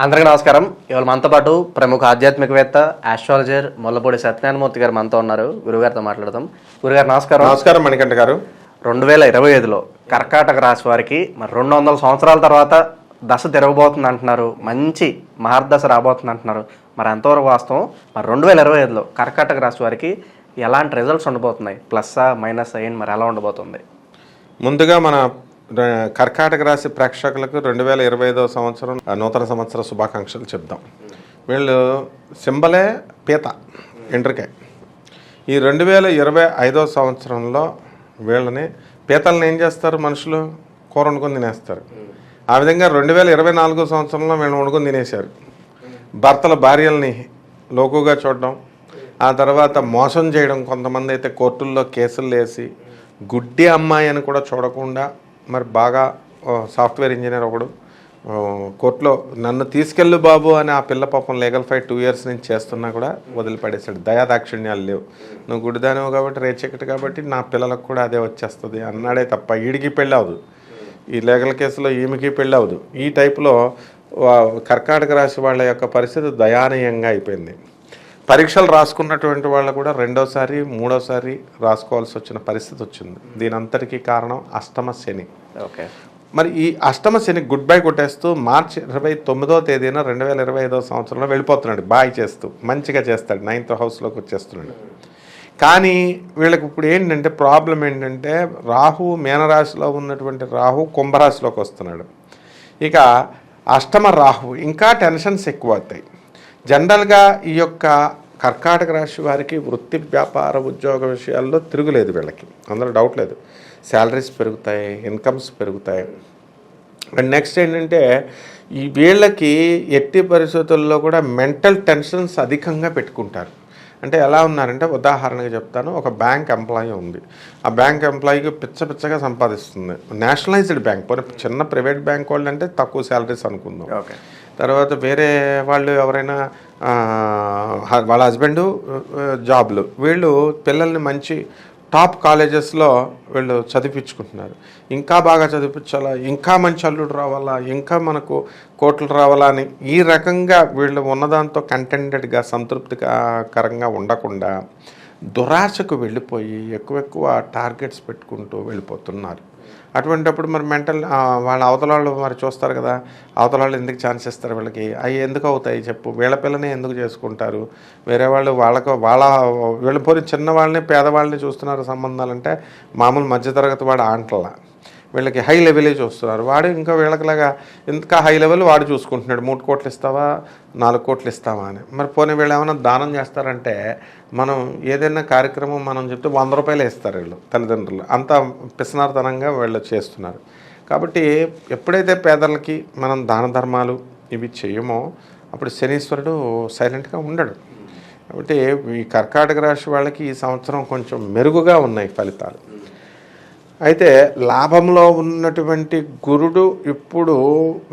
అందరికీ నమస్కారం. ఇవాళ మనతో పాటు ప్రముఖ ఆధ్యాత్మికవేత్త ఆస్ట్రాలజర్ ముల్లపూడి సత్యనారాయణమూర్తి గారు మనతో ఉన్నారు. గురుగారితో మాట్లాడదాం. గురుగారు నమస్కారం. నమస్కారం మణికంఠ గారు. 2025లో కర్కాటక రాశి వారికి మరి 200 సంవత్సరాల తర్వాత దశ తిరగబోతుంది అంటున్నారు. మంచి మహర్దశ రాబోతుంది అంటున్నారు. మరి ఎంతవరకు వాస్తవం? మరి 2025లో కర్కాటక రాశి వారికి ఎలాంటి రిజల్ట్స్ ఉండబోతున్నాయి? ప్లస్సా మైనస్ ఏంటి, మరి ఎలా ఉండబోతుంది? ముందుగా మన కర్కాటక రాశి ప్రేక్షకులకు 2025వ సంవత్సరం నూతన సంవత్సర శుభాకాంక్షలు చెప్దాం. వీళ్ళు సింబలే పీత, ఎండ్రికాయ. ఈ 2025వ సంవత్సరంలో వీళ్ళని పీతలను ఏం చేస్తారు? మనుషులు కూర వండుకొని తినేస్తారు. ఆ విధంగా 2024 సంవత్సరంలో వీళ్ళు వండుకొని తినేశారు. భర్తల భార్యల్ని లోకుగా చూడడం, ఆ తర్వాత మోసం చేయడం. కొంతమంది అయితే కోర్టుల్లో కేసులు వేసి గుడ్డి అమ్మాయి అని కూడా చూడకుండా, మరి బాగా సాఫ్ట్వేర్ ఇంజనీర్ ఒకడు కోర్టులో నన్ను తీసుకెళ్ళు బాబు అని ఆ పిల్ల పాపం లీగల్ ఫైట్ 2 years నుంచి చేస్తున్నా కూడా వదిలిపడేశాడు. దయాదాక్షిణ్యాలు లేవు. నువ్వు గుడిదానివు కాబట్టి, రేచెక్కటి కాబట్టి నా పిల్లలకు కూడా అదే వచ్చేస్తుంది అన్నాడే తప్ప ఈడికి పెళ్ళి అవ్వదు, ఈ లీగల్ కేసులో ఈమెకి పెళ్ళి అవ్వదు. ఈ టైపులో కర్కాటక రాశి వాళ్ళ యొక్క పరిస్థితి దయానీయంగా అయిపోయింది. పరీక్షలు రాసుకున్నటువంటి వాళ్ళు కూడా 2వసారి 3వసారి రాసుకోవాల్సి వచ్చిన పరిస్థితి వచ్చింది. దీని అంతటికీ కారణం అష్టమ శని. ఓకే. మరి ఈ అష్టమ శని గుడ్ బై కొట్టేస్తూ మార్చి 29వ తేదీన 2025వ సంవత్సరంలో వెళ్ళిపోతున్నాడు. బాయ్ చేస్తూ మంచిగా చేస్తాడు, 9th హౌస్లోకి వచ్చేస్తున్నాడు. కానీ వీళ్ళకి ఇప్పుడు ఏంటంటే ప్రాబ్లం ఏంటంటే రాహు మీనరాశిలో ఉన్నటువంటి రాహు కుంభరాశిలోకి వస్తున్నాడు. ఇక అష్టమ రాహు ఇంకా టెన్షన్స్ ఎక్కువ అవుతాయి. జనరల్గా ఈ యొక్క కర్కాటక రాశి వారికి వృత్తి వ్యాపార ఉద్యోగ విషయాల్లో తిరుగులేదు. వీళ్ళకి అందులో డౌట్ లేదు. శాలరీస్ పెరుగుతాయి, ఇన్కమ్స్ పెరుగుతాయి. అండ్ నెక్స్ట్ ఏంటంటే ఈ వీళ్ళకి ఎట్టి పరిస్థితుల్లో కూడా మెంటల్ టెన్షన్స్ అధికంగా పెట్టుకుంటారు. అంటే ఎలా ఉన్నారంటే ఉదాహరణగా చెప్తాను, ఒక బ్యాంక్ ఎంప్లాయీ ఉంది. ఆ బ్యాంక్ ఎంప్లాయీకి పిచ్చగా సంపాదిస్తుంది. నేషనలైజ్డ్ బ్యాంక్, చిన్న ప్రైవేట్ బ్యాంక్ వాళ్ళు అంటే తక్కువ శాలరీస్ అనుకుందాం. ఓకే. తర్వాత వేరే వాళ్ళు ఎవరైనా వాళ్ళ హస్బెండు జాబ్లు, వీళ్ళు పిల్లల్ని మంచి టాప్ కాలేజెస్లో వీళ్ళు చదివించుకుంటున్నారు. ఇంకా బాగా చదివించాలా, ఇంకా మంచి అల్లుడు రావాలా, ఇంకా మనకు కోట్లు రావాలా అని ఈ రకంగా వీళ్ళు ఉన్నదాంతో కంటెంటెడ్గా సంతృప్తికరంగా ఉండకుండా దురాశకు వెళ్ళిపోయి ఎక్కువ టార్గెట్స్ పెట్టుకుంటూ వెళ్ళిపోతున్నారు. అటువంటిప్పుడు మరి మెంటల్ వాళ్ళ అవతల వాళ్ళు మరి చూస్తారు కదా, అవతల వాళ్ళు ఎందుకు ఛాన్స్ ఇస్తారు వీళ్ళకి? అవి ఎందుకు అవుతాయి చెప్పు? వీళ్ళ పిల్లనే ఎందుకు చేసుకుంటారు? వేరే వాళ్ళు వీళ్ళ పోయి చిన్నవాళ్ళని పేదవాళ్ళని చూస్తున్నారు సంబంధాలంటే. మామూలు మధ్యతరగతి వాడు ఆంటలా, వీళ్ళకి హై లెవెలే చూస్తున్నారు. వాడు ఇంకా వీళ్ళకిలాగా ఇంకా హై లెవెల్ వాడు చూసుకుంటున్నాడు. 3 కోట్లు ఇస్తావా, 4 కోట్లు ఇస్తావా అని. మరి పోనీ వీళ్ళు ఏమైనా దానం చేస్తారంటే, మనం ఏదైనా కార్యక్రమం మనం చెప్తే 100 రూపాయలే ఇస్తారు వీళ్ళు తల్లిదండ్రులు. అంత పిసనార్తనంగా వీళ్ళు చేస్తున్నారు. కాబట్టి ఎప్పుడైతే పేదలకి మనం దాన ధర్మాలు ఇవి చేయమో అప్పుడు శనీశ్వరుడు సైలెంట్గా ఉండడు. కాబట్టి ఈ కర్కాటక రాశి వాళ్ళకి ఈ సంవత్సరం కొంచెం మెరుగుగా ఉన్నాయి ఫలితాలు. అయితే లాభంలో ఉన్నటువంటి గురుడు ఇప్పుడు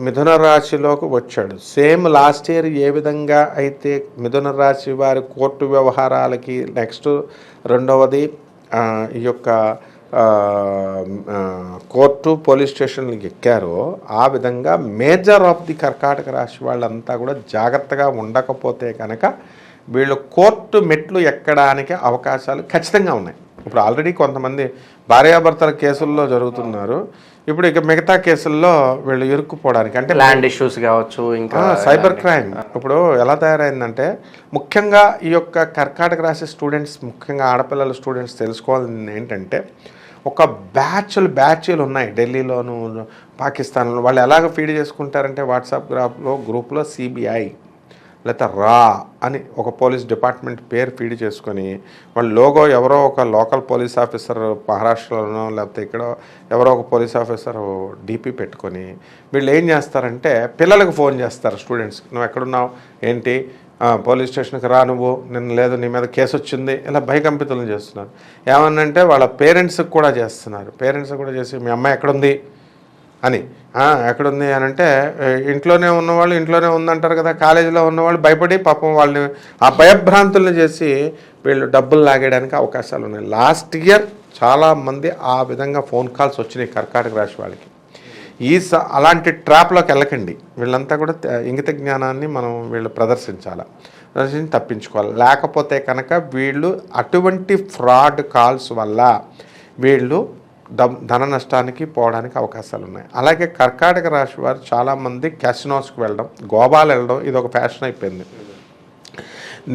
మిథున రాశిలోకి వచ్చాడు. సేమ్ లాస్ట్ ఇయర్ ఏ విధంగా అయితే మిథున రాశి వారి కోర్టు వ్యవహారాలకి నెక్స్ట్ రెండవది ఈ యొక్క కోర్టు పోలీస్ స్టేషన్లకి ఎక్కారో, ఆ విధంగా మేజర్ ఆఫ్ ది కర్కాటక రాశి వాళ్ళంతా కూడా జాగ్రత్తగా ఉండకపోతే కనుక వీళ్ళు కోర్టు మెట్లు ఎక్కడానికి అవకాశాలు ఖచ్చితంగా ఉన్నాయి. ఇప్పుడు ఆల్రెడీ కొంతమంది భార్యాభర్తల కేసుల్లో జరుగుతున్నారు. ఇప్పుడు ఇక మిగతా కేసుల్లో వీళ్ళు ఇరుక్కుపోవడానికి, అంటే ల్యాండ్ ఇష్యూస్ కావచ్చు, ఇంకా సైబర్ క్రైమ్ ఇప్పుడు ఎలా తయారైందంటే, ముఖ్యంగా ఈ యొక్క కర్కాటక రాశి స్టూడెంట్స్, ముఖ్యంగా ఆడపిల్లల స్టూడెంట్స్ తెలుసుకోవాల్సింది ఏంటంటే, ఒక బ్యాచ్లు ఉన్నాయి ఢిల్లీలోను పాకిస్తాన్లో. వాళ్ళు ఎలాగ ఫీడ్ చేసుకుంటారంటే వాట్సాప్ గ్రూప్లో సిబిఐ లేకపోతే రా అని ఒక పోలీస్ డిపార్ట్మెంట్ పేరు ఫీడ్ చేసుకొని వాళ్ళు లోగో ఎవరో ఒక లోకల్ పోలీస్ ఆఫీసర్ మహారాష్ట్రలోనో లేకపోతే ఇక్కడ ఎవరో ఒక పోలీస్ ఆఫీసర్ డీపీ పెట్టుకొని వీళ్ళు ఏం చేస్తారంటే పిల్లలకు ఫోన్ చేస్తారు. స్టూడెంట్స్, నువ్వు ఎక్కడున్నావు, ఏంటి, పోలీస్ స్టేషన్కి రా, నువ్వు నిన్న లేదు, నీ మీద కేసు వచ్చింది, ఇలా భయకంపితులను చేస్తున్నారు. ఏమన్నంటే వాళ్ళ పేరెంట్స్కి కూడా చేస్తున్నారు. పేరెంట్స్కి కూడా చేసి మీ అమ్మాయి ఎక్కడుంది అని, ఎక్కడుంది అని అంటే ఇంట్లోనే ఉన్నవాళ్ళు ఇంట్లోనే ఉందంటారు కదా, కాలేజీలో ఉన్నవాళ్ళు భయపడి పాపం వాళ్ళని ఆ భయభ్రాంతులను చేసి వీళ్ళు డబ్బులు లాగేయడానికి అవకాశాలు ఉన్నాయి. లాస్ట్ ఇయర్ చాలామంది ఆ విధంగా ఫోన్ కాల్స్ వచ్చినాయి కర్కాటక రాశి వాళ్ళకి. అలాంటి ట్రాప్లోకి వెళ్ళకండి. వీళ్ళంతా కూడా ఇంగిత జ్ఞానాన్ని మనం వీళ్ళు ప్రదర్శించి తప్పించుకోవాలి. లేకపోతే కనుక వీళ్ళు అటువంటి ఫ్రాడ్ కాల్స్ వల్ల వీళ్ళు ధన నష్టానికి పోవడానికి అవకాశాలు ఉన్నాయి. అలాగే కర్కాటక రాశి వారు చాలామంది క్యాసినోస్కి వెళ్ళడం, గోవాలు వెళ్ళడం ఇది ఒక ఫ్యాషన్ అయిపోయింది.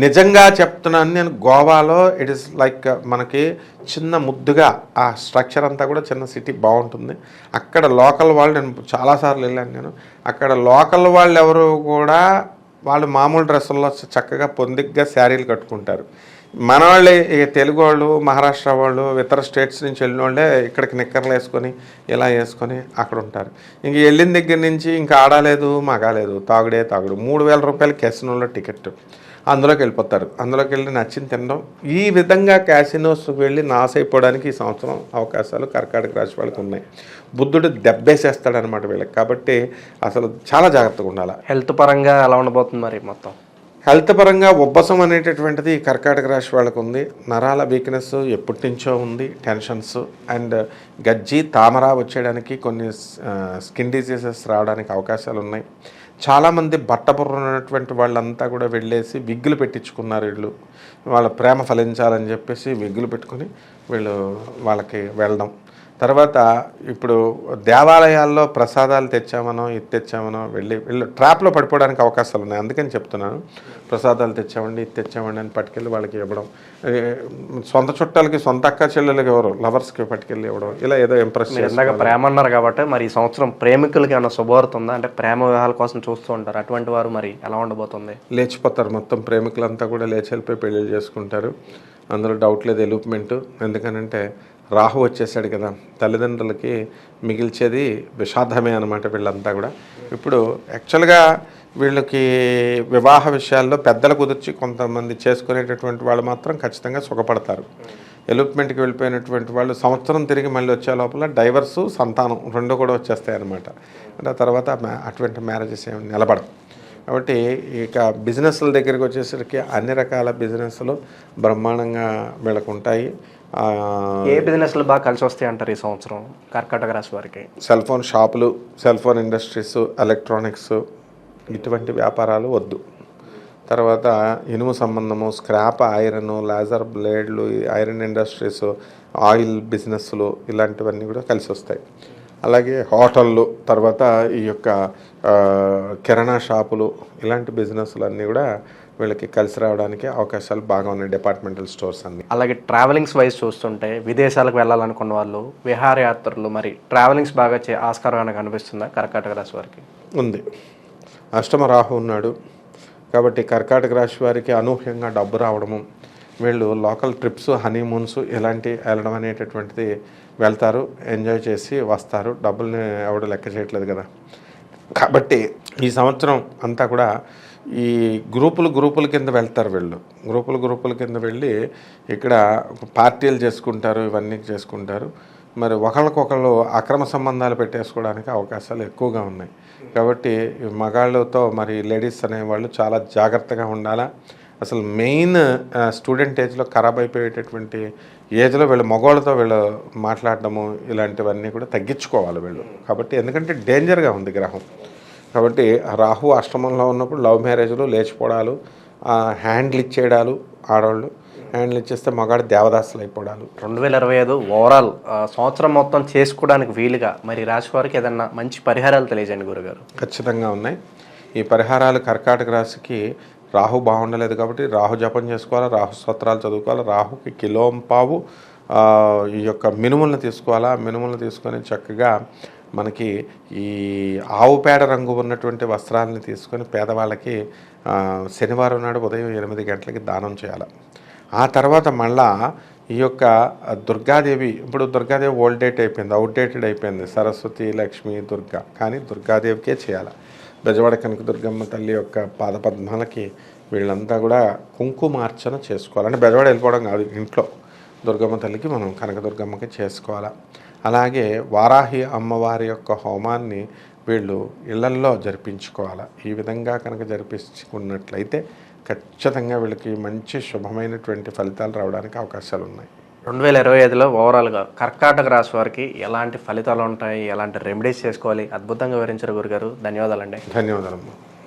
నిజంగా చెప్తున్నాను నేను, గోవాలో ఇట్ ఈస్ లైక్ మనకి చిన్న ముద్దుగా ఆ స్ట్రక్చర్ అంతా కూడా చిన్న సిటీ బాగుంటుంది. అక్కడ లోకల్ వాళ్ళు, నేను చాలాసార్లు వెళ్ళాను నేను, అక్కడ లోకల్ వాళ్ళు ఎవరు కూడా వాళ్ళు మామూలు డ్రెస్సుల్లో చక్కగా పొందిగ్గా శారీలు కట్టుకుంటారు. మన వాళ్ళే తెలుగు వాళ్ళు, మహారాష్ట్ర వాళ్ళు, ఇతర స్టేట్స్ నుంచి వెళ్ళిన వాళ్ళే ఇక్కడికి నిక్కర్లు వేసుకొని ఇలా వేసుకొని అక్కడ ఉంటారు. ఇంక వెళ్ళిన దగ్గర నుంచి ఇంకా ఆడలేదు మగాలేదు, తాగుడే తాగుడు. 3,000 రూపాయలు క్యాసినోలో టికెట్, అందులోకి వెళ్ళిపోతారు. అందులోకి వెళ్ళి నచ్చింది తినడం. ఈ విధంగా క్యాసినోస్కి వెళ్ళి నాశ అయిపోవడానికి ఈ సంవత్సరం అవకాశాలు కర్కాటక రాశి వాళ్ళకి ఉన్నాయి. బుద్ధుడు దెబ్బేసేస్తాడనమాట వీళ్ళకి. కాబట్టి అసలు చాలా జాగ్రత్తగా ఉండాలి. హెల్త్ పరంగా ఎలా ఉండబోతుంది మరి మొత్తం? హెల్త్ పరంగా ఉబ్బసం అనేటటువంటిది కర్కాటక రాశి వాళ్ళకు ఉంది. నరాల వీక్నెస్ ఎప్పటి నుంచో ఉంది, టెన్షన్స్ అండ్ గజ్జి తామర వచ్చేయడానికి, కొన్ని స్కిన్ డిసీజెస్ రావడానికి అవకాశాలు ఉన్నాయి. చాలామంది బట్టబుర్ర ఉన్నటువంటి వాళ్ళంతా కూడా వెళ్ళేసి విగ్గులు పెట్టించుకున్నారు. వీళ్ళు వాళ్ళ ప్రేమ ఫలించాలని చెప్పేసి విగ్గులు పెట్టుకొని వాళ్ళకి వెళ్ళడం. తర్వాత ఇప్పుడు దేవాలయాల్లో ప్రసాదాలు తెచ్చామనో ఇది తెచ్చామనో వీళ్ళు ట్రాప్లో పడిపోవడానికి అవకాశాలు ఉన్నాయి. అందుకని చెప్తున్నాను, ప్రసాదాలు తెచ్చామండి ఇది తెచ్చామండి అని పట్టుకెళ్ళి వాళ్ళకి ఇవ్వడం, సొంత చుట్టాలకి, సొంత అక్క చెల్లెలకి ఎవరు లవర్స్కి పట్టుకెళ్ళి ఇవ్వడం, ఇలా ఏదో ఇంప్రెస్ చేసి. ప్రేమ అన్నారు కాబట్టి మరి ఈ సంవత్సరం ప్రేమికులకి ఏమైనా శుభవార్త ఉందా? అంటే ప్రేమ వివాహాల కోసం చూస్తూ ఉంటారు, అటువంటి వారు మరి ఎలా ఉండబోతుంది? లేచిపోతారు. మొత్తం ప్రేమికులంతా కూడా లేచి వెళ్ళిపోయి పెళ్ళిళ్ళు చేసుకుంటారు. అందులో డౌట్ లేదు. ఎలూప్మెంట్. ఎందుకనంటే రాహు వచ్చేసాడు కదా, తల్లిదండ్రులకి మిగిల్చేది విషాదమే అనమాట వీళ్ళంతా కూడా. ఇప్పుడు యాక్చువల్గా వీళ్ళకి వివాహ విషయాల్లో పెద్దలు కుదిర్చి కొంతమంది చేసుకునేటటువంటి వాళ్ళు మాత్రం ఖచ్చితంగా సుఖపడతారు. ఎలూప్మెంట్కి వెళ్ళిపోయినటువంటి వాళ్ళు సంవత్సరం తిరిగి మళ్ళీ వచ్చే లోపల డైవర్సు, సంతానం రెండు కూడా వచ్చేస్తాయి అనమాట. అంటే తర్వాత అటువంటి మ్యారేజెస్ ఏమి నిలబడవు. కాబట్టి ఇక బిజినెస్ల దగ్గరికి వచ్చేసరికి అన్ని రకాల బిజినెస్లు బ్రహ్మాండంగా వీళ్ళకు ఉంటాయి. ఏ బిజినెస్లు బాగా కలిసి వస్తాయి అంటారు ఈ సంవత్సరం కర్కాటక రాశి వారికి? సెల్ ఫోన్ షాపులు, సెల్ ఫోన్ ఇండస్ట్రీస్, ఎలక్ట్రానిక్స్, ఇటువంటి వ్యాపారాలు వద్దు. తర్వాత ఇనుము సంబంధము, స్క్రాప్ ఐరన్, లేజర్ బ్లేడ్లు, ఐరన్ ఇండస్ట్రీస్, ఆయిల్ బిజినెస్లు, ఇలాంటివన్నీ కూడా కలిసి వస్తాయి. అలాగే హోటళ్ళు, తర్వాత ఈ యొక్క కిరాణా షాపులు, ఇలాంటి బిజినెస్లు అన్నీ కూడా వీళ్ళకి కలిసి రావడానికి అవకాశాలు బాగా ఉన్నాయి. డిపార్ట్మెంటల్ స్టోర్స్ అన్నీ. అలాగే ట్రావెలింగ్స్ వైజ్ చూస్తుంటే విదేశాలకు వెళ్ళాలనుకున్న వాళ్ళు, విహారయాత్రలు, మరి ట్రావెలింగ్స్ బాగా ఆస్కారంగా కనిపిస్తుందా కర్కాటక రాశి వారికి? ఉంది. అష్టమ రాహు ఉన్నాడు కాబట్టి కర్కాటక రాశి వారికి అనూహ్యంగా డబ్బు రావడము, వీళ్ళు లోకల్ ట్రిప్స్, హనీమూన్స్ ఇలాంటి వెళ్ళడం అనేటటువంటిది వెళ్తారు, ఎంజాయ్ చేసి వస్తారు. డబ్బుల్ని ఎవడు లెక్క చేయట్లేదు కదా. కాబట్టి ఈ సంవత్సరం అంతా కూడా ఈ గ్రూపుల కింద వెళ్తారు. వీళ్ళు గ్రూపుల కింద వెళ్ళి ఇక్కడ పార్టీలు చేసుకుంటారు, ఇవన్నీ చేసుకుంటారు. మరి ఒకళ్ళకొకళ్ళు అక్రమ సంబంధాలు పెట్టేసుకోవడానికి అవకాశాలు ఎక్కువగా ఉన్నాయి. కాబట్టి మగాళ్ళతో మరి లేడీస్ అనేవాళ్ళు చాలా జాగ్రత్తగా ఉండాలా. అసలు మెయిన్ స్టూడెంట్ ఏజ్లో ఖరాబ్ అయిపోయేటటువంటి ఏజ్లో వీళ్ళు మగవాళ్ళతో వీళ్ళు మాట్లాడడము ఇలాంటివన్నీ కూడా తగ్గించుకోవాలి వీళ్ళు. కాబట్టి ఎందుకంటే డేంజర్గా ఉంది గ్రహం. కాబట్టి రాహు అష్టమంలో ఉన్నప్పుడు లవ్ మ్యారేజ్లు, లేచిపోవడాలు, హ్యాండ్లు ఇచ్చేయడాలు, ఆడవాళ్ళు హ్యాండ్లు ఇచ్చేస్తే మగాడు దేవదాసులు అయిపోవడాలు. 2025 ఓవరాల్ సంవత్సరం మొత్తం చేసుకోవడానికి వీలుగా మరి రాశి వారికి ఏదన్నా మంచి పరిహారాలు తెలియజేయండి గురుగారు. ఖచ్చితంగా ఉన్నాయి. ఈ పరిహారాలు కర్కాటక రాశికి రాహు బాగుండలేదు కాబట్టి రాహు జపం చేసుకోవాలి, రాహు స్తోత్రాలు చదువుకోవాలి, రాహుకి కిలోంపావు ఈ యొక్క మినుములను తీసుకోవాలా. మినుములను తీసుకొని చక్కగా మనకి ఈ ఆవు పేడ రంగు ఉన్నటువంటి వస్త్రాలని తీసుకొని పేదవాళ్ళకి శనివారం నాడు ఉదయం 8 గంటలకి దానం చేయాలి. ఆ తర్వాత మళ్ళా ఈ యొక్క దుర్గాదేవి, ఇప్పుడు దుర్గాదేవి ఓల్డ్ అయిపోయింది, అవుట్డేటెడ్ అయిపోయింది. సరస్వతి, లక్ష్మి, దుర్గా, కానీ దుర్గాదేవికే చేయాలి. బెజవాడ కనక దుర్గమ్మ తల్లి యొక్క పాదపద్మాలకి వీళ్ళంతా కూడా కుంకుమార్చన చేసుకోవాలి. అంటే బెజవాడ వెళ్ళిపోవడం కాదు, ఇంట్లో దుర్గమ్మ తల్లికి మనం కనకదుర్గమ్మకి చేసుకోవాలి. అలాగే వారాహి అమ్మవారి యొక్క హోమాన్ని వీళ్ళు ఇళ్లల్లో జరిపించుకోవాలి. ఈ విధంగా కనుక జరిపించుకున్నట్లయితే ఖచ్చితంగా వీళ్ళకి మంచి శుభమైనటువంటి ఫలితాలు రావడానికి అవకాశాలు ఉన్నాయి. 2025లో ఓవరాల్గా కర్కాటక రాశి వారికి ఎలాంటి ఫలితాలు ఉంటాయి, ఎలాంటి రెమెడీస్ చేసుకోవాలి, అద్భుతంగా వివరించారు గురుగారు. ధన్యవాదాలండి. ధన్యవాదాలు.